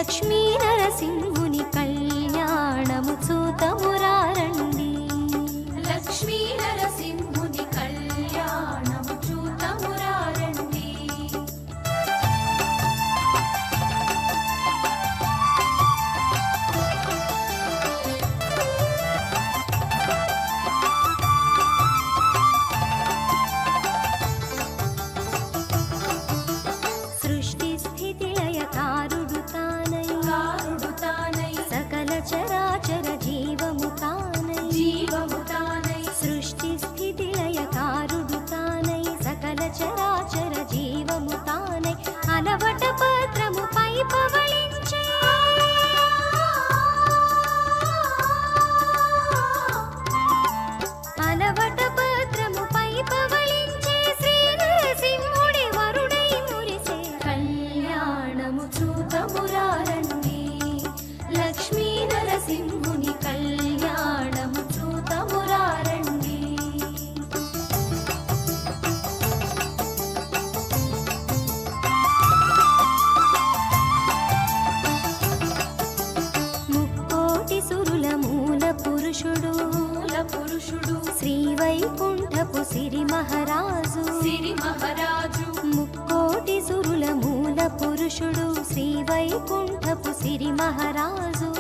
లక్ష్మీ నరసింహుని కళ్యాణము చూతమురారండి. లక్ష్మీ నరసింహుని కళ్యాణము చూతమురారండి. సృష్టి స్థితి లయకారుడు తానై సకల చరాచర జీవము తానై సృష్టి స్థితి లయకారుడు తానై సకల చరాచర జీవము తానై అలవట పత్రము పై పవళించే అలవట పత్రము పై పవళించే శ్రీ నరసింహుడి వరుడై మురిసే కళ్యాణము చూతమురారండి. లక్ష్మీ నరసింహుని కళ్యాణము చూతమురారండి. ముక్కోటి సురుల మూల పురుషుడు శ్రీ వైకుంఠపు సిరి మహారాజు ముక్కోటి సురుల మూల పురుషుడు శ్రీ వైకుంఠపు సిరి మహారాజు